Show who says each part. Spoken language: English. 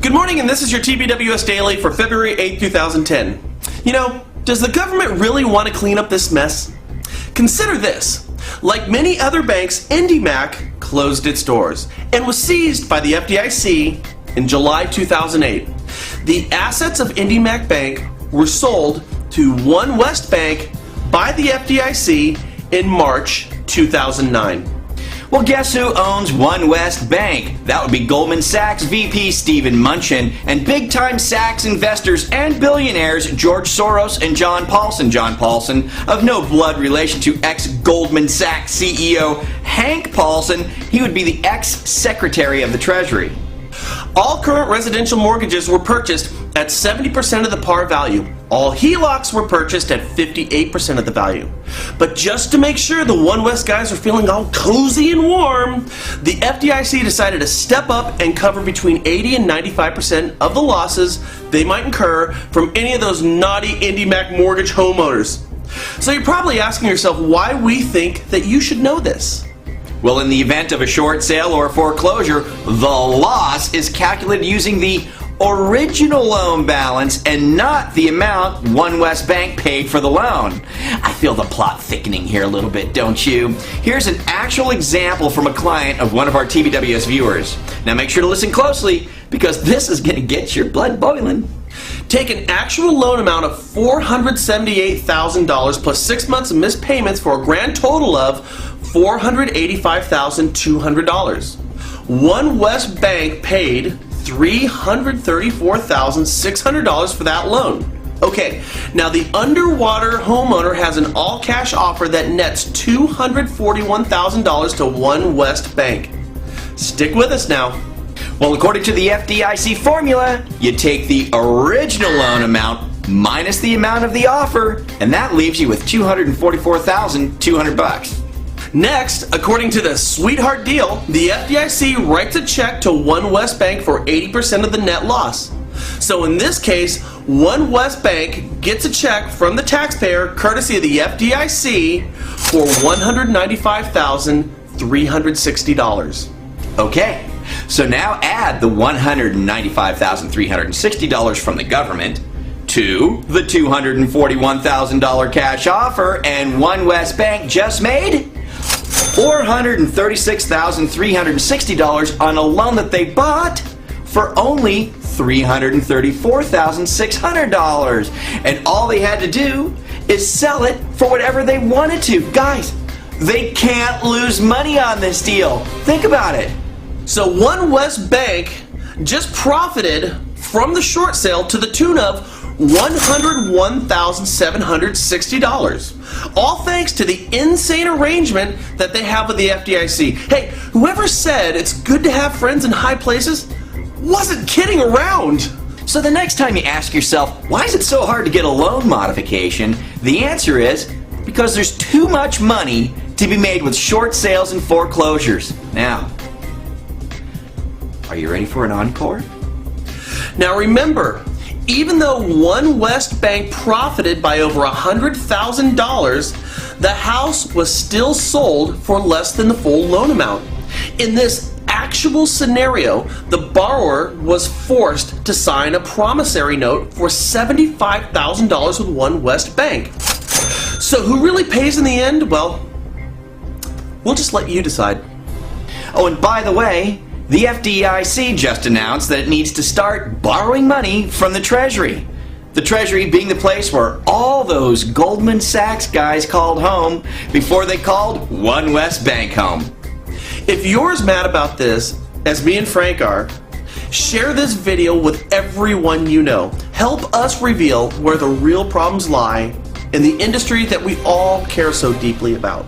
Speaker 1: Good morning, and this is your TBWS Daily for February 8, 2010. You know, does the government really want to clean up this mess? Consider this. Like many other banks, IndyMac closed its doors and was seized by the FDIC in July 2008. The assets of IndyMac Bank were sold to One West Bank by the FDIC in March 2009.
Speaker 2: Well, guess who owns One West Bank? That would be Goldman Sachs VP Stephen Mnuchin and big-time Sachs investors and billionaires George Soros and John Paulson. John Paulson, of no blood relation to ex-Goldman Sachs CEO Hank Paulson, he would be the ex-Secretary of the Treasury.
Speaker 1: All current residential mortgages were purchased at 70% of the par value. All HELOCs were purchased at 58% of the value. But just to make sure the One West guys are feeling all cozy and warm, the FDIC decided to step up and cover between 80 and 95% of the losses they might incur from any of those naughty IndyMac mortgage homeowners. So you're probably asking yourself why we think that you should know this.
Speaker 2: Well, in the event of a short sale or foreclosure, the loss is calculated using the original loan balance and not the amount One West Bank paid for the loan. I feel the plot thickening here a little bit, don't you? Here's an actual example from a client of one of our TBWS viewers. Now make sure to listen closely because this is going to get your blood boiling.
Speaker 1: Take an actual loan amount of $478,000 plus 6 months of missed payments for a grand total of $485,200. One West Bank paid $334,600 for that loan. Okay, now the underwater homeowner has an all-cash offer that nets $241,000 to One West Bank. Stick with us now.
Speaker 2: Well, according to the FDIC formula, you take the original loan amount minus the amount of the offer, and that leaves you with $244,200.
Speaker 1: Next, according to the sweetheart deal, the FDIC writes a check to One West Bank for 80% of the net loss. So in this case, One West Bank gets a check from the taxpayer, courtesy of the FDIC, for $195,360.
Speaker 2: Okay, so now add the $195,360 from the government to the $241,000 cash offer, and One West Bank just made $436,360 on a loan that they bought for only $334,600. And all they had to do is sell it for whatever they wanted to. Guys, they can't lose money on this deal. Think about it.
Speaker 1: So One West Bank just profited from the short sale to the tune of $101,760. All thanks to the insane arrangement that they have with the FDIC. Hey, whoever said it's good to have friends in high places wasn't kidding around.
Speaker 2: So the next time you ask yourself, why is it so hard to get a loan modification? The answer is because there's too much money to be made with short sales and foreclosures. Now, are you ready for an encore?
Speaker 1: Now remember, even though One West Bank profited by over $100,000, the house was still sold for less than the full loan amount. In this actual scenario, the borrower was forced to sign a promissory note for $75,000 with One West Bank. So who really pays in the end? Well, we'll just let you decide.
Speaker 2: Oh, and by the way, the FDIC just announced that it needs to start borrowing money from the Treasury. The Treasury being the place where all those Goldman Sachs guys called home before they called One West Bank home.
Speaker 1: If you're as mad about this as me and Frank are, share this video with everyone you know. Help us reveal where the real problems lie in the industry that we all care so deeply about.